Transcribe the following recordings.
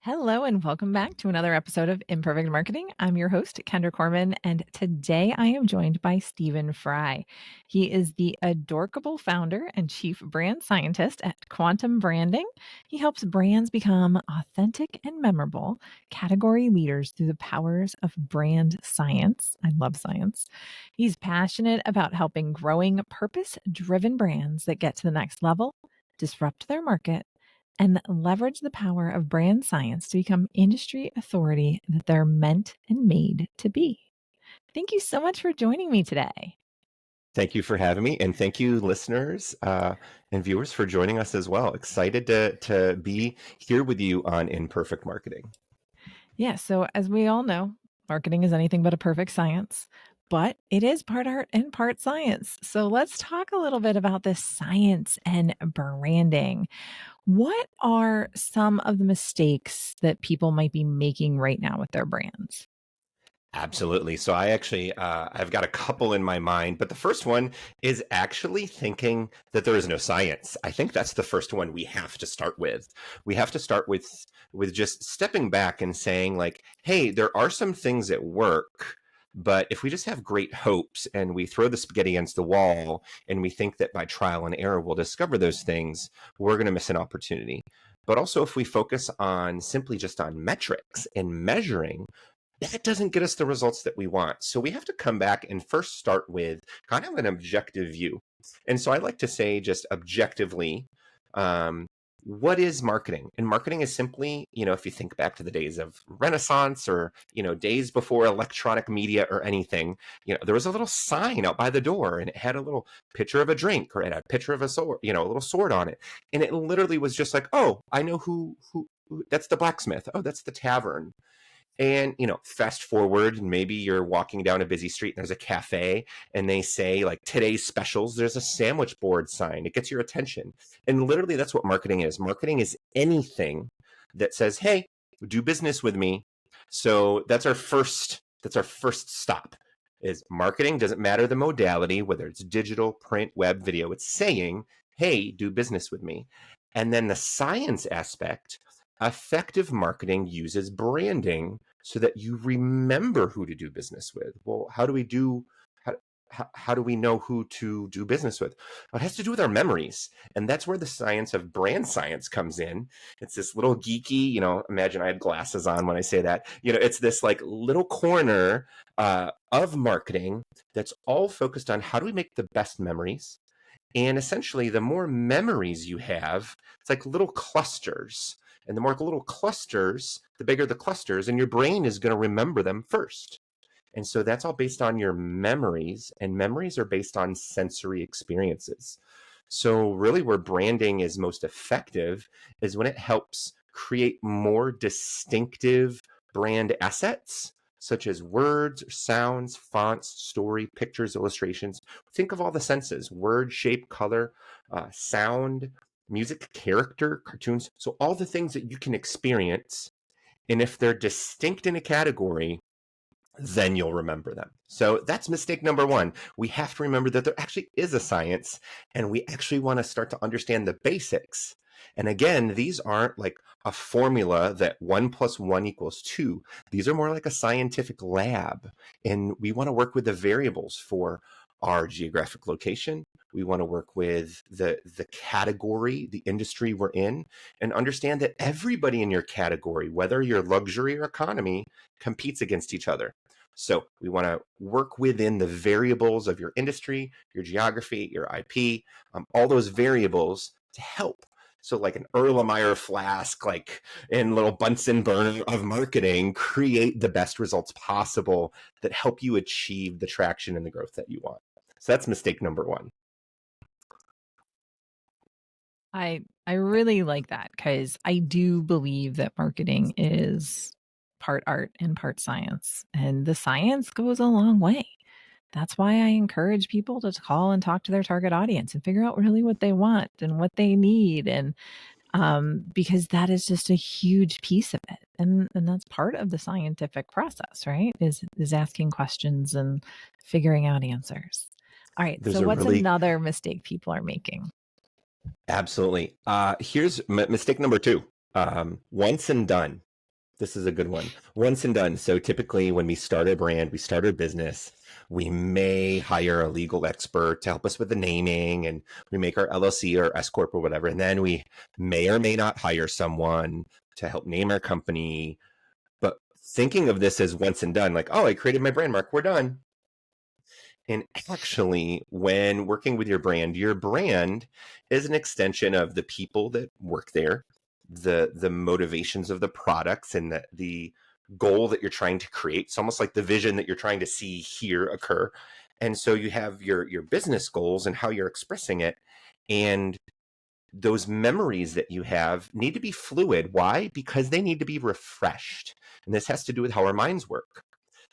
Hello and welcome back to another episode of Imperfect Marketing. I'm your host, Kendra Corman, and today I am joined by Stæven Frey. He is the adorable founder and chief brand scientist at Quantum Branding. He helps brands become authentic and memorable category leaders through the powers of brand science. I love science. He's passionate about helping growing purpose-driven brands that get to the next level, disrupt their market, and leverage the power of brand science to become industry authority that they're meant and made to be. Thank you so much for joining me today. Thank you for having me, and thank you, listeners and viewers, for joining us as well. Excited to be here with you on Imperfect Marketing. Yeah, so as we all know, marketing is anything but a perfect science, but it is part art and part science. So let's talk a little bit about this science and branding. What are some of the mistakes that people might be making right now with their brands? Absolutely. So I actually, I've got a couple in my mind, but the first one is actually thinking that there is no science. I think that's the first one we have to start with. We have to start with just stepping back and saying like, hey, there are some things that work, but if we just have great hopes and we throw the spaghetti against the wall and we think that by trial and error we'll discover those things, we're going to miss an opportunity. But also if we focus on simply just on metrics and measuring, that doesn't get us the results that we want. So we have to come back and first start with kind of an objective view. And so I like to say just objectively, what is marketing? And marketing is simply, if you think back to the days of Renaissance or, days before electronic media or anything, there was a little sign out by the door and it had a little picture of a drink or it had a picture of a sword, a little sword on it. And it literally was just like, oh, I know who that's the blacksmith. Oh, that's the tavern. And, fast forward, maybe you're walking down a busy street and there's a cafe and they say like today's specials, there's a sandwich board sign. It gets your attention. And literally that's what marketing is. Marketing is anything that says, hey, do business with me. So that's our first stop is marketing. Doesn't matter the modality, whether it's digital, print, web, video, it's saying, hey, do business with me. And then the science aspect, effective marketing uses branding so that you remember who to do business with. Well, how do we know who to do business with? Well, it has to do with our memories. And that's where the science of brand science comes in. It's this little geeky, imagine I had glasses on when I say that, it's this like little corner of marketing that's all focused on how do we make the best memories? And essentially, the more memories you have, it's like little clusters. And the more little clusters, the bigger the clusters, and your brain is going to remember them first. And so that's all based on your memories, and memories are based on sensory experiences. So, really, where branding is most effective is when it helps create more distinctive brand assets, such as words, sounds, fonts, story, pictures, illustrations. Think of all the senses: word, shape, color, sound, music, character, cartoons. So all the things that you can experience. And if they're distinct in a category, then you'll remember them. So that's mistake number one. We have to remember that there actually is a science and we actually want to start to understand the basics. And again, these aren't like a formula that 1+1=2. These are more like a scientific lab. And we want to work with the variables for our geographic location. We want to work with the category, the industry we're in, and understand that everybody in your category, whether you're luxury or economy, competes against each other. So we want to work within the variables of your industry, your geography, your IP, all those variables to help. So like an Erlenmeyer flask, like in little Bunsen burner of marketing, create the best results possible that help you achieve the traction and the growth that you want. So that's mistake number one. I really like that because I do believe that marketing is part art and part science, and the science goes a long way. That's why I encourage people to call and talk to their target audience and figure out really what they want and what they need, and because that is just a huge piece of it, and that's part of the scientific process, right? Is asking questions and figuring out answers. All right, There's so a what's really another mistake people are making? Absolutely. Here's mistake number two. Once and done. This is a good one. Once and done. So typically when we start a brand, we start a business, we may hire a legal expert to help us with the naming, and we make our LLC or S Corp or whatever. And then we may or may not hire someone to help name our company. But thinking of this as once and done, like, oh, I created my brand mark, we're done. And actually, when working with your brand is an extension of the people that work there, the motivations of the products, and the goal that you're trying to create. It's almost like the vision that you're trying to see here occur. And so you have your business goals and how you're expressing it. And those memories that you have need to be fluid. Why? Because they need to be refreshed. And this has to do with how our minds work.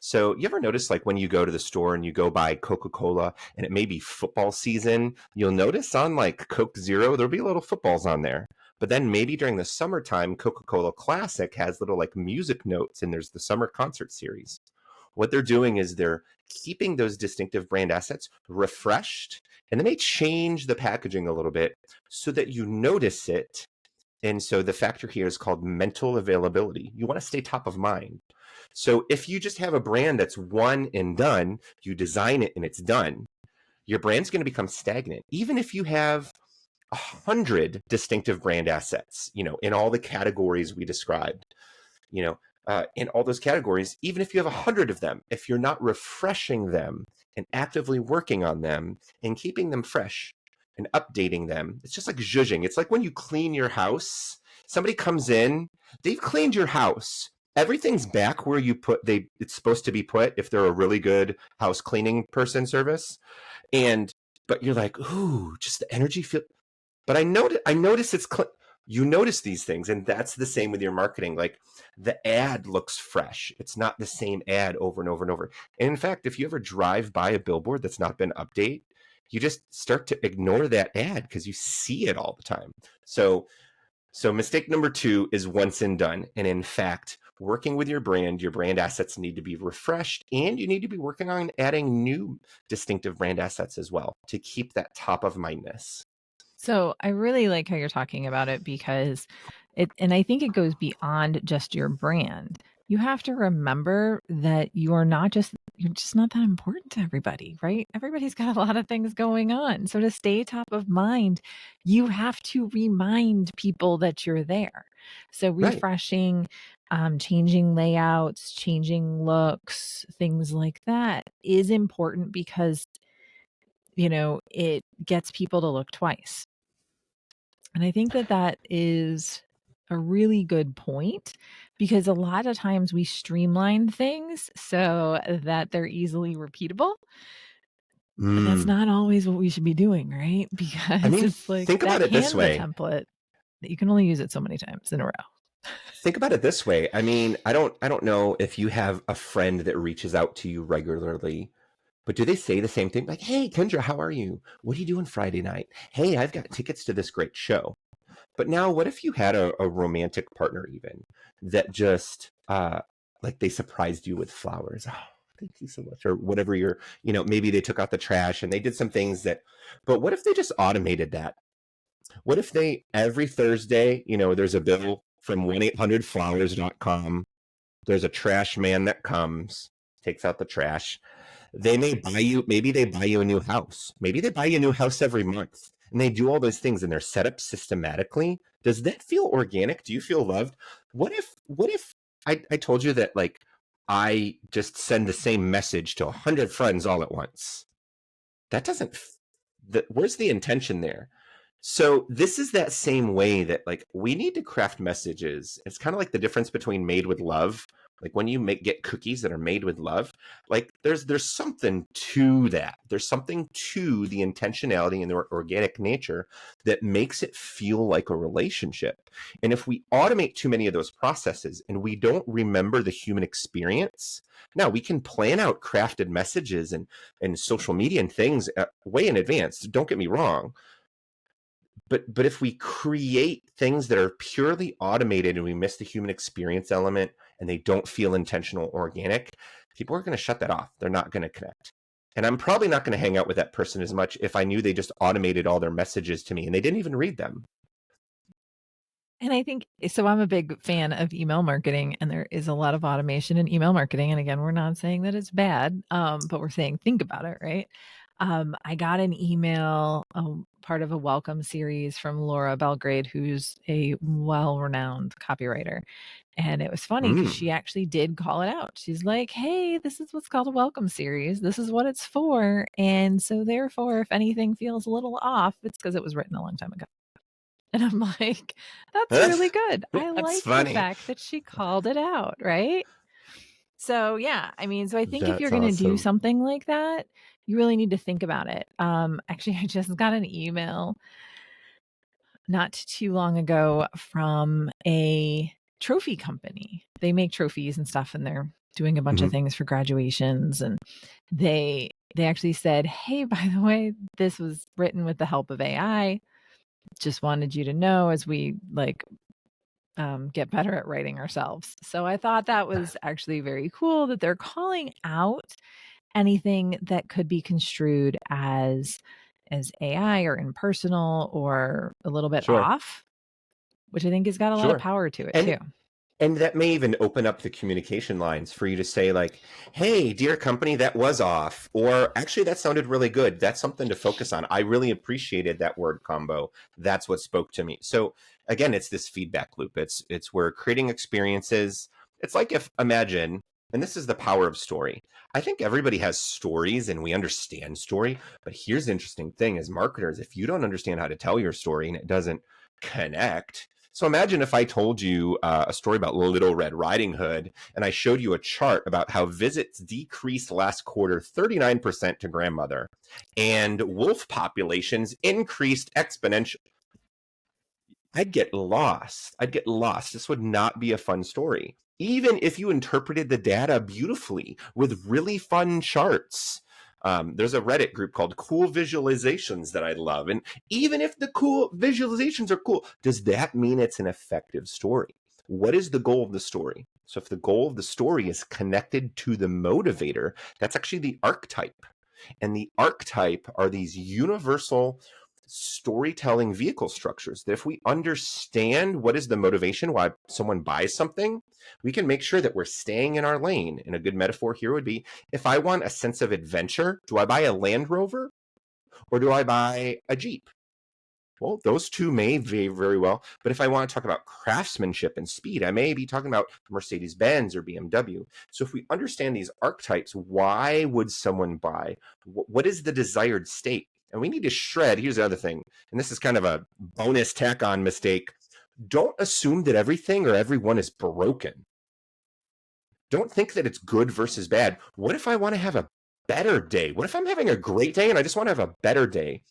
So you ever notice, like, when you go to the store and you go buy Coca-Cola and it may be football season, you'll notice on like Coke Zero, there'll be little footballs on there. But then maybe during the summertime, Coca-Cola Classic has little like music notes, and there's the summer concert series. What they're doing is they're keeping those distinctive brand assets refreshed, and then they change the packaging a little bit so that you notice it. And so the factor here is called mental availability. You want to stay top of mind. So if you just have a brand that's one and done, you design it and it's done, your brand's going to become stagnant. Even if you have 100 distinctive brand assets, in all the categories we described, in all those categories, even if you have 100 of them, if you're not refreshing them and actively working on them and keeping them fresh and updating them, it's just like zhuzhing. It's like when you clean your house, somebody comes in, they've cleaned your house. Everything's back where it's supposed to be put if they're a really good house cleaning person service. But you're like, ooh, just the energy feel. But I notice you notice these things, and that's the same with your marketing. Like, the ad looks fresh. It's not the same ad over and over and over. And in fact, if you ever drive by a billboard that's not been updated, you just start to ignore that ad because you see it all the time. So mistake number 2 is once and done. And in fact, working with your brand assets need to be refreshed, and you need to be working on adding new distinctive brand assets as well to keep that top of mindness. So I really like how you're talking about it, because and I think it goes beyond just your brand. You have to remember that you're just not that important to everybody, right? Everybody's got a lot of things going on. So to stay top of mind, you have to remind people that you're there. So Right. refreshing, changing layouts, changing looks, things like that is important, because it gets people to look twice. And I think that that is a really good point, because a lot of times we streamline things so that they're easily repeatable. And that's Mm. not always what we should be doing, right? I Because mean, it's like think about that it this Canva way. template that you can only use it so many times in a row. Think about it this way. I mean, I don't know if you have a friend that reaches out to you regularly, but do they say the same thing? Like, hey, Kendra, how are you? What are you doing Friday night? Hey, I've got tickets to this great show. But now, what if you had a romantic partner even that just like they surprised you with flowers? Oh, thank you so much, or whatever maybe they took out the trash and they did some things that. But what if they just automated that? What if they every Thursday, there's a bill from 1-800-flowers.com. There's a trash man that comes, takes out the trash. Maybe they buy you a new house. Maybe they buy you a new house every month, and they do all those things, and they're set up systematically. Does that feel organic? Do you feel loved? What if I told you that, like, I just send the same message to 100 friends all at once? That doesn't, where's the intention there? So this is that same way that, like, we need to craft messages. It's kind of like the difference between made with love. Like when you get cookies that are made with love, like there's something to that. There's something to the intentionality and the organic nature that makes it feel like a relationship. And if we automate too many of those processes and we don't remember the human experience, now we can plan out crafted messages and social media and things way in advance. Don't get me wrong. But if we create things that are purely automated and we miss the human experience element and they don't feel intentional or organic, people are going to shut that off. They're not going to connect. And I'm probably not going to hang out with that person as much if I knew they just automated all their messages to me and they didn't even read them. And I think so I'm a big fan of email marketing, and there is a lot of automation in email marketing, and again, we're not saying that it's bad, but we're saying think about it, right? I got an email, part of a welcome series from Laura Belgrade, who's a well-renowned copywriter, and it was funny because Mm. she actually did call it out. She's like, "Hey, this is what's called a welcome series. This is what it's for, and so therefore, if anything feels a little off, it's because it was written a long time ago." And I'm like, "That's really good." I That's like the funny. fact that she called it out, right? So, yeah, I mean, so I think if you're That's gonna do awesome. something like that, you really need to think about it. Actually, I just got an email not too long ago from a trophy company. They make trophies and stuff, and they're doing a bunch of Mhm. things for graduations, and they actually said, "Hey, by the way, this was written with the help of AI. Just wanted you to know as we, like, get better at writing ourselves." So I thought that was actually very cool that they're calling out anything that could be construed as AI or impersonal or a little bit Sure, off, which I think has got a lot of sure. power to it And too. And that may even open up the communication lines for you to say, like, hey, dear company, that was off. Or actually, that sounded really good. That's something to focus on. I really appreciated that word combo. That's what spoke to me. So again, it's this feedback loop. It's we're creating experiences. It's like if imagine, and this is the power of story. I think everybody has stories and we understand story. But here's the interesting thing as marketers, if you don't understand how to tell your story and it doesn't connect, so imagine if I told you a story about Little Red Riding Hood, and I showed you a chart about how visits decreased last quarter 39% to grandmother, and wolf populations increased exponentially. I'd get lost. I'd get lost. This would not be a fun story. Even if you interpreted the data beautifully with really fun charts. There's a Reddit group called Cool Visualizations that I love. And even if the cool visualizations are cool, does that mean it's an effective story? What is the goal of the story? So if the goal of the story is connected to the motivator, that's actually the archetype. And the archetype are these universal storytelling vehicle structures that if we understand what is the motivation why someone buys something, we can make sure that we're staying in our lane. And a good metaphor here would be, if I want a sense of adventure, do I buy a Land Rover or do I buy a Jeep? Well, those two may vary very well. But if I want to talk about craftsmanship and speed, I may be talking about Mercedes Benz or BMW. So if we understand these archetypes, why would someone buy? What is the desired state? And we need to shred. Here's the other thing, and this is kind of a bonus tack on mistake. Don't assume that everything or everyone is broken. Don't think that it's good versus bad. What if I want to have a better day? What if I'm having a great day and I just want to have a better day?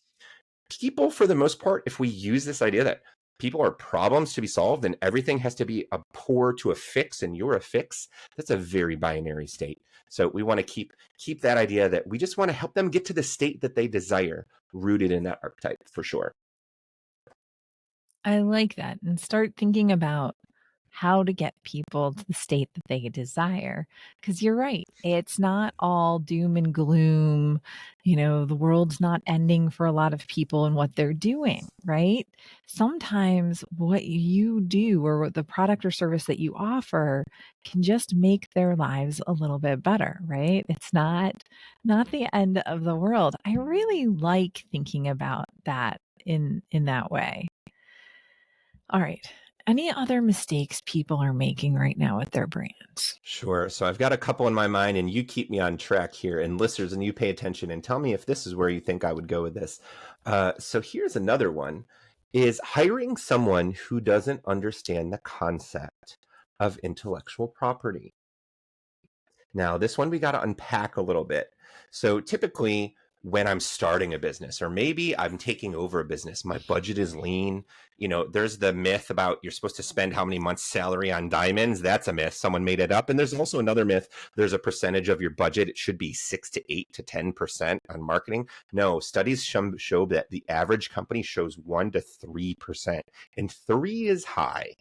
People, for the most part, if we use this idea that people are problems to be solved and everything has to be a pour to a fix and you're a fix, that's a very binary state. So we want to keep that idea that we just want to help them get to the state that they desire, rooted in that archetype for sure. I like that, and start thinking about how to get people to the state that they desire. Because you're right, it's not all doom and gloom. The world's not ending for a lot of people and what they're doing, right? Sometimes what you do or what the product or service that you offer can just make their lives a little bit better, right? It's not the end of the world. I really like thinking about that in that way. All right. Any other mistakes people are making right now with their brands? Sure. So I've got a couple in my mind, and you keep me on track here, and listeners, and you pay attention and tell me if this is where you think I would go with this. So here's another one: is hiring someone who doesn't understand the concept of intellectual property. Now, this one we got to unpack a little bit. So, typically, when I'm starting a business, or maybe I'm taking over a business, my budget is lean. There's the myth about you're supposed to spend how many months' salary on diamonds. That's a myth. Someone made it up. And there's also another myth. There's a percentage of your budget. It should be 6 to 8 to 10% on marketing. No, studies show that the average company shows 1 to 3%, and 3 is high.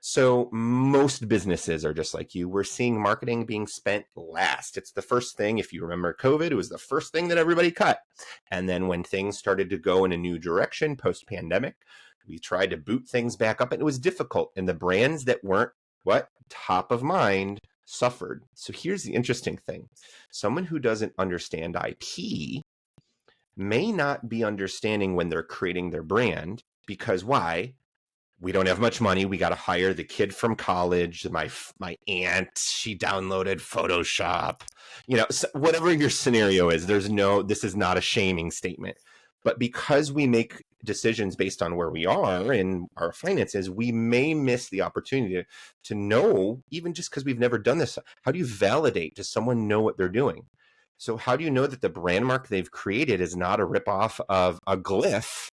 So most businesses are just like you. We're seeing marketing being spent last. It's the first thing. If you remember COVID, it was the first thing that everybody cut. And then when things started to go in a new direction post-pandemic, we tried to boot things back up, and it was difficult. And the brands that weren't top of mind suffered. So here's the interesting thing. Someone who doesn't understand IP may not be understanding when they're creating their brand, because why? We don't have much money. We got to hire the kid from college. My aunt, she downloaded Photoshop. So whatever your scenario is, this is not a shaming statement. But because we make decisions based on where we are in our finances, we may miss the opportunity to know, even just because we've never done this, how do you validate? Does someone know what they're doing? So how do you know that the brand mark they've created is not a ripoff of a glyph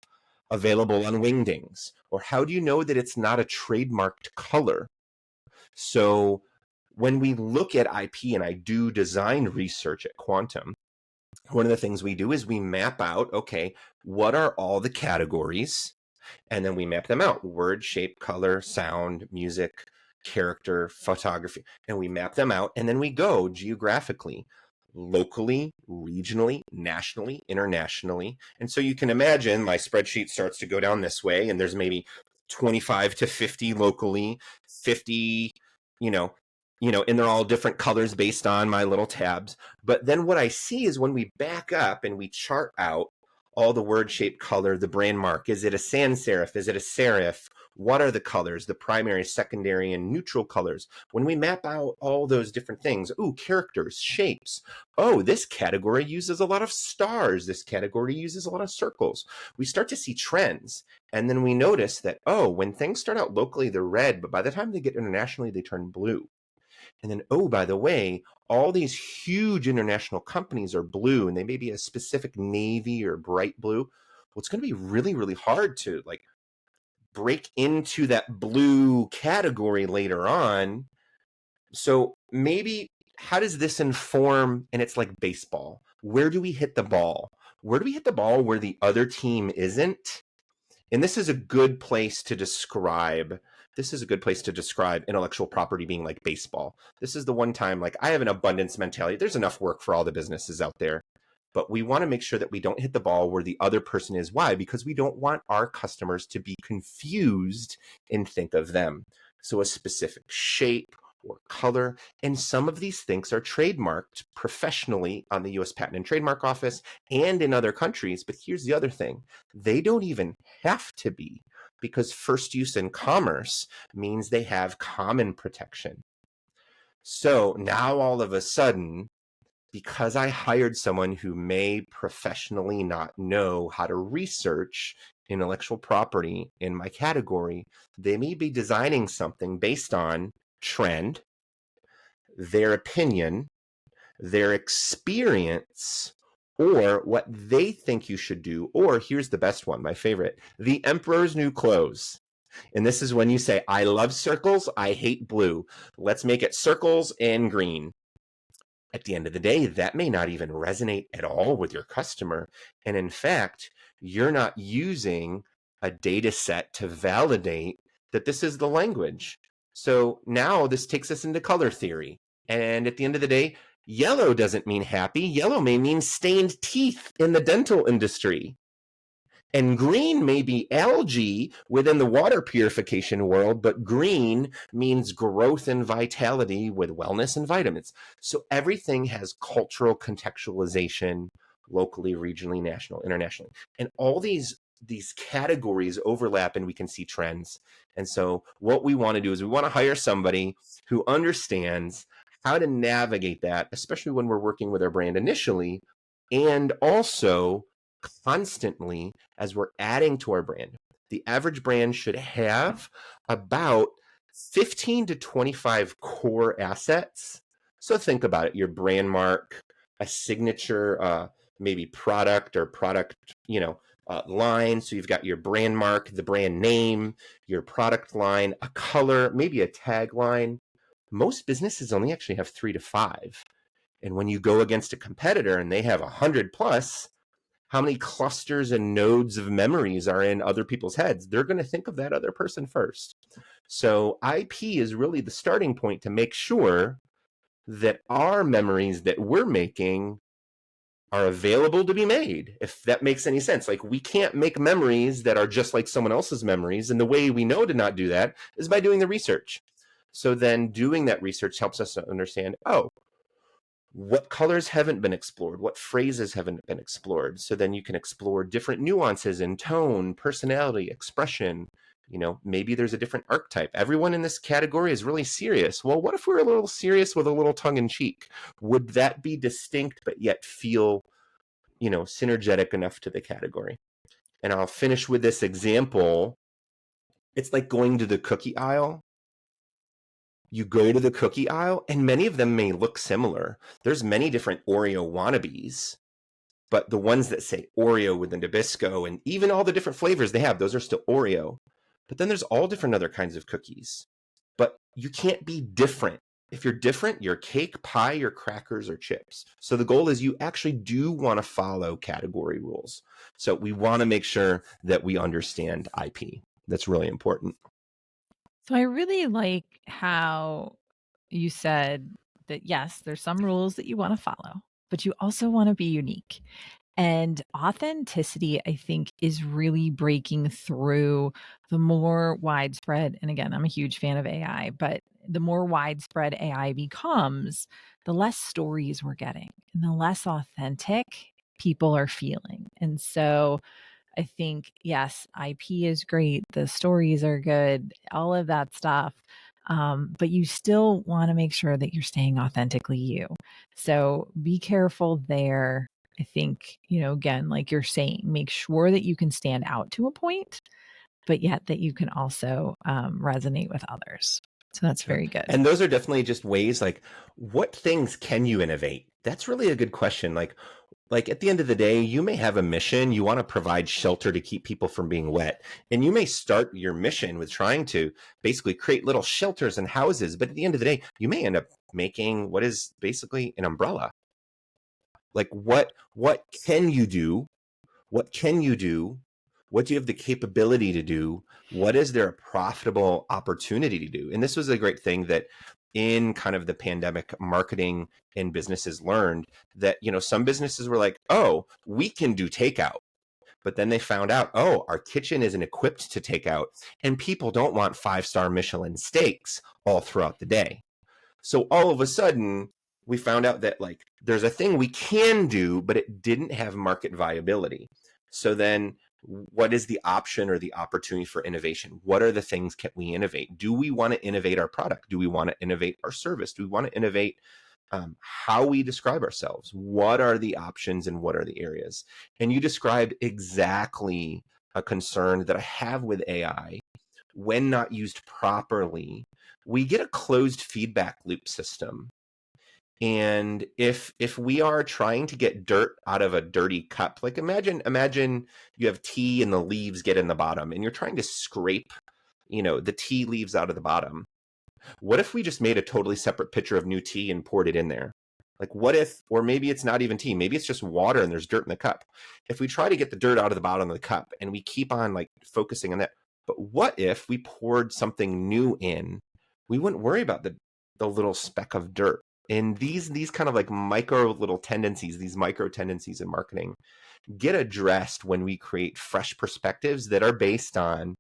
available on wingdings? Or how do you know that it's not a trademarked color? So when we look at IP, and I do design research at Quantum, one of the things we do is we map out, okay, what are all the categories? And then we map them out: word, shape, color, sound, music, character, photography. And we map them out, and then we go geographically, locally, regionally, nationally, internationally. And so you can imagine my spreadsheet starts to go down this way, and there's maybe 25 to 50 locally, 50, and they're all different colors based on my little tabs. But then what I see is when we back up and we chart out all the word, shape, color, the brand mark, is it a sans serif? Is it a serif? What are the colors, the primary, secondary, and neutral colors? When we map out all those different things, characters, shapes. This category uses a lot of stars. This category uses a lot of circles. We start to see trends. And then we notice that, when things start out locally, they're red, but by the time they get internationally, they turn blue. And then, by the way, all these huge international companies are blue, and they may be a specific navy or bright blue. Well, it's going to be really, really hard to break into that blue category later on. So maybe, how does this inform? And it's like baseball. Where do we hit the ball? Where do we hit the ball where the other team isn't? And this is a good place to describe intellectual property being like baseball. This is the one time, I have an abundance mentality. There's enough work for all the businesses out there, but we want to make sure that we don't hit the ball where the other person is. Why? Because we don't want our customers to be confused and think of them. So a specific shape or color, and some of these things are trademarked professionally on the US Patent and Trademark Office and in other countries. But here's the other thing: they don't even have to be, because first use in commerce means they have common protection. So now all of a sudden, because I hired someone who may professionally not know how to research intellectual property in my category, they may be designing something based on trend, their opinion, their experience, or what they think you should do. Or here's the best one, my favorite: the emperor's new clothes. And this is when you say, I love circles, I hate blue. Let's make it circles and green. At the end of the day, that may not even resonate at all with your customer. And in fact, you're not using a data set to validate that this is the language. So now this takes us into color theory. And at the end of the day, yellow doesn't mean happy. Yellow may mean stained teeth in the dental industry. And green may be algae within the water purification world, but green means growth and vitality with wellness and vitamins. So everything has cultural contextualization, locally, regionally, national, internationally. And all these categories overlap, and we can see trends. And so what we want to do is we want to hire somebody who understands how to navigate that, especially when we're working with our brand initially, and also constantly as we're adding to our brand. The average brand should have about 15 to 25 core assets. So think about it: your brand mark, a signature, maybe product or product, line. So you've got your brand mark, the brand name, your product line, a color, maybe a tagline. Most businesses only actually have 3 to 5. And when you go against a competitor and they have 100 plus, how many clusters and nodes of memories are in other people's heads. They're going to think of that other person first. So IP is really the starting point to make sure that our memories that we're making are available to be made, if that makes any sense. Like, we can't make memories that are just like someone else's memories. And the way we know to not do that is by doing the research. So then doing that research helps us to understand, oh, what colors haven't been explored, what phrases haven't been explored. So then you can explore different nuances in tone, personality, expression. Maybe there's a different archetype. Everyone in this category is really serious. Well, what if we're a little serious with a little tongue in cheek? Would that be distinct but yet feel, synergetic enough to the category? And I'll finish with this example. It's like going to the cookie aisle. You go to the cookie aisle, and many of them may look similar. There's many different Oreo wannabes, but the ones that say Oreo with the Nabisco and even all the different flavors they have, those are still Oreo. But then there's all different other kinds of cookies. But you can't be different. If you're different, you're cake, pie, or crackers, or chips. So the goal is you actually do want to follow category rules. So we want to make sure that we understand IP. That's really important. So I really like how you said that, yes, there's some rules that you want to follow, but you also want to be unique. And authenticity, I think, is really breaking through the more widespread. And again, I'm a huge fan of AI, but the more widespread AI becomes, the less stories we're getting and the less authentic people are feeling. And so I think, yes, IP is great. The stories are good, all of that stuff. But you still want to make sure that you're staying authentically you. So be careful there. I think, again, like you're saying, make sure that you can stand out to a point, but yet that you can also resonate with others. So that's Sure. very good. And those are definitely just ways, like, what things can you innovate? That's really a good question. Like at the end of the day, you may have a mission. You want to provide shelter to keep people from being wet. And you may start your mission with trying to basically create little shelters and houses. But at the end of the day, you may end up making what is basically an umbrella. Like, what can you do? What can you do? What do you have the capability to do? What is there a profitable opportunity to do? And this was a great thing that in kind of the pandemic, marketing and businesses learned that, some businesses were like, oh, we can do takeout. But then they found out, oh, our kitchen isn't equipped to take out, and people don't want 5-star Michelin steaks all throughout the day. So all of a sudden, we found out that, like, there's a thing we can do, but it didn't have market viability. So then what is the option or the opportunity for innovation? What are the things can we innovate? Do we want to innovate our product? Do we want to innovate our service? Do we want to innovate how we describe ourselves? What are the options and what are the areas? And you described exactly a concern that I have with AI. When not used properly, we get a closed feedback loop system. And if we are trying to get dirt out of a dirty cup, like imagine you have tea and the leaves get in the bottom and you're trying to scrape, the tea leaves out of the bottom. What if we just made a totally separate pitcher of new tea and poured it in there? Like, what if, or maybe it's not even tea, maybe it's just water and there's dirt in the cup. If we try to get the dirt out of the bottom of the cup and we keep on like focusing on that, but what if we poured something new in? We wouldn't worry about the little speck of dirt. And these kind of like micro little tendencies, these micro tendencies in marketing get addressed when we create fresh perspectives that are based on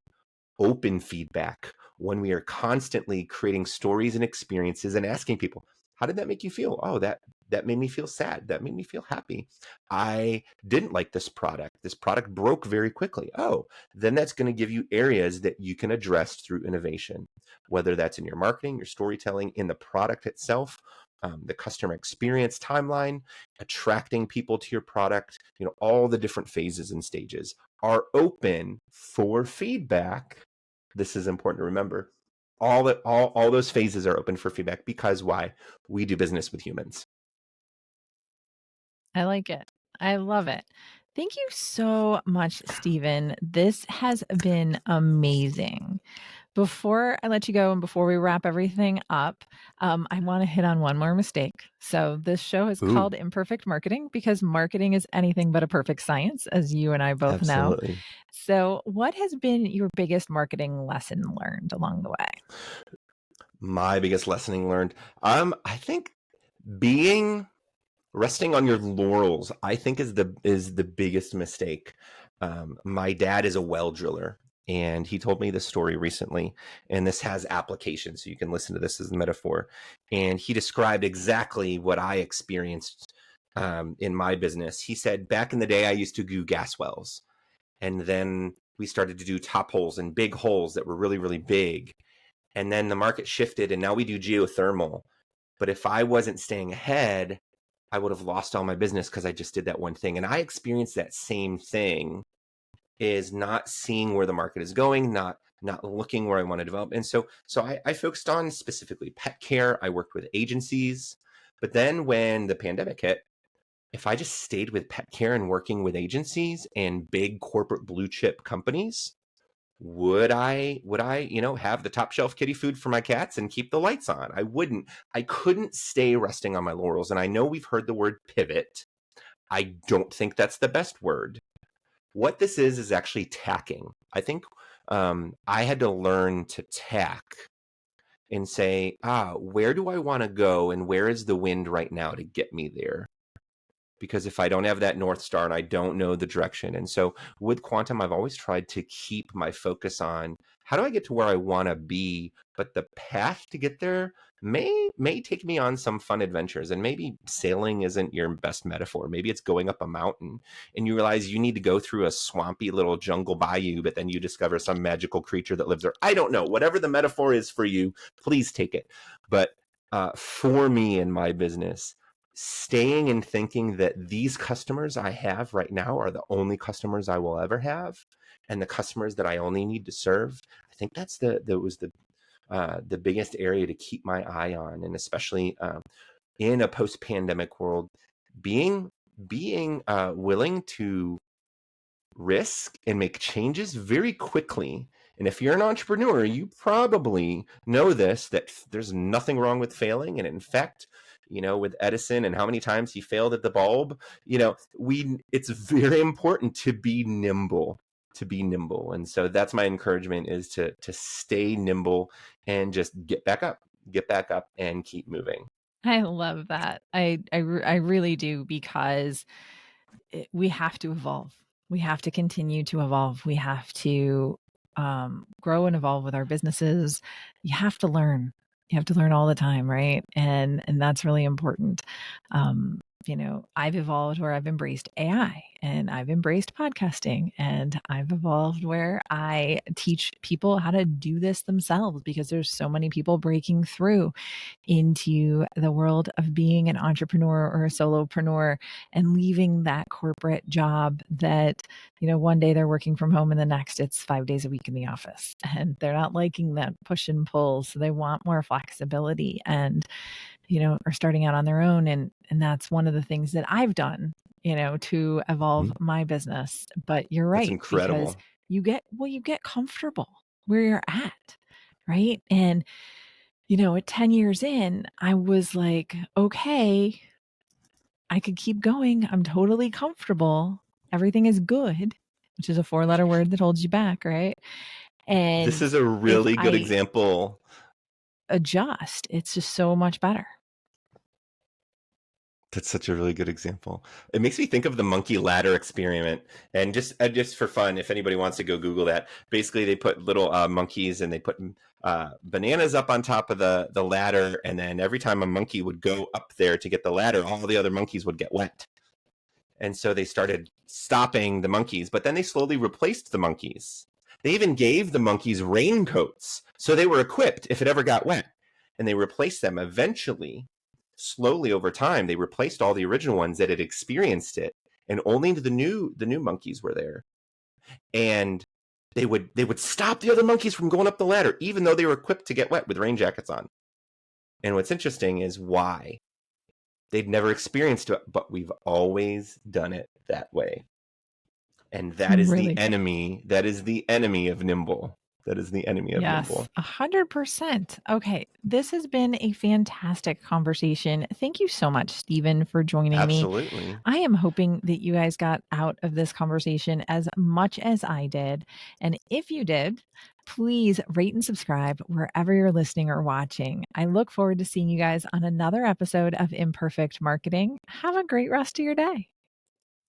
open feedback, when we are constantly creating stories and experiences and asking people, how did that make you feel? Oh, that made me feel sad. That made me feel happy. I didn't like this product. This product broke very quickly. Oh, then that's going to give you areas that you can address through innovation, whether that's in your marketing, your storytelling, in the product itself, the customer experience timeline, attracting people to your product. All the different phases and stages are open for feedback. This is important to remember. All those phases are open for feedback because why? We do business with humans. I like it. I love it. Thank you so much, Stephen. This has been amazing. Before I let you go and before we wrap everything up, I want to hit on one more mistake. So, this show is Ooh, called Imperfect Marketing because marketing is anything but a perfect science, as you and I both know. absolutely. So, what has been your biggest marketing lesson learned along the way? My biggest lesson learned. I think being resting on your laurels, I think is the biggest mistake. My dad is a well driller, and he told me this story recently, and this has application, so you can listen to this as a metaphor. And he described exactly what I experienced in my business. He said, back in the day, I used to do gas wells, and then we started to do top holes and big holes that were really, really big. And then the market shifted, and now we do geothermal. But if I wasn't staying ahead, I would have lost all my business because I just did that one thing. And I experienced that same thing, is not seeing where the market is going, not looking where I want to develop. And so I focused on specifically pet care. I worked with agencies. But then when the pandemic hit, if I just stayed with pet care and working with agencies and big corporate blue chip companies, would I have the top shelf kitty food for my cats and keep the lights on? I wouldn't. I couldn't stay resting on my laurels. And I know we've heard the word pivot. I don't think that's the best word. What this is actually tacking. I think I had to learn to tack and say, where do I want to go and where is the wind right now to get me there? Because if I don't have that North Star and I don't know the direction. And so with quantum, I've always tried to keep my focus on how do I get to where I want to be, but the path to get there may take me on some fun adventures. And maybe sailing isn't your best metaphor. Maybe it's going up a mountain and you realize you need to go through a swampy little jungle bayou, but then you discover some magical creature that lives there. I don't know. Whatever the metaphor is for you, please take it. But for me in my business, staying and thinking that these customers I have right now are the only customers I will ever have, and the customers that I only need to serve. I think that was the biggest area to keep my eye on, and especially in a post pandemic world, being being willing to risk and make changes very quickly. And if you're an entrepreneur, you probably know this, that there's nothing wrong with failing. And in fact, with Edison and how many times he failed at the bulb, it's very important to be nimble, to be nimble. And so that's my encouragement, is to stay nimble and just get back up and keep moving. I love that. I really do because we have to evolve. We have to continue to evolve. We have to grow and evolve with our businesses. You have to learn. You have to learn all the time, right? And that's really important. I've evolved where I've embraced AI and I've embraced podcasting and I've evolved where I teach people how to do this themselves because there's so many people breaking through into the world of being an entrepreneur or a solopreneur and leaving that corporate job that, one day they're working from home and the next it's 5 days a week in the office and they're not liking that push and pull. So they want more flexibility and, are starting out on their own. And that's one of the things that I've done, to evolve Mhm. my business. But you're That's right, because incredible. you get comfortable where you're at. Right. And at 10 years in, I was like, okay, I could keep going. I'm totally comfortable. Everything is good, which is a 4-letter word that holds you back, right? This And is a if really good I example. adjust, it's just so much better. That's such a really good example. It makes me think of the monkey ladder experiment. And just for fun, if anybody wants to go Google that, basically they put little monkeys and they put bananas up on top of the ladder. And then every time a monkey would go up there to get the ladder, all the other monkeys would get wet. And so they started stopping the monkeys, but then they slowly replaced the monkeys. They even gave the monkeys raincoats so they were equipped if it ever got wet. And they replaced them eventually. Slowly over time, they replaced all the original ones that had experienced it, and only the new monkeys were there. And they would stop the other monkeys from going up the ladder, even though they were equipped to get wet with rain jackets on. And what's interesting is why. They'd never experienced it, but we've always done it that way. And that is the Really. enemy. That is the enemy of nimble. That is the enemy of Yes, nimble. 100%. Okay, this has been a fantastic conversation. Thank you so much, Stephen, for joining me. Absolutely. I am hoping that you guys got out of this conversation as much as I did. And if you did, please rate and subscribe wherever you're listening or watching. I look forward to seeing you guys on another episode of Imperfect Marketing. Have a great rest of your day.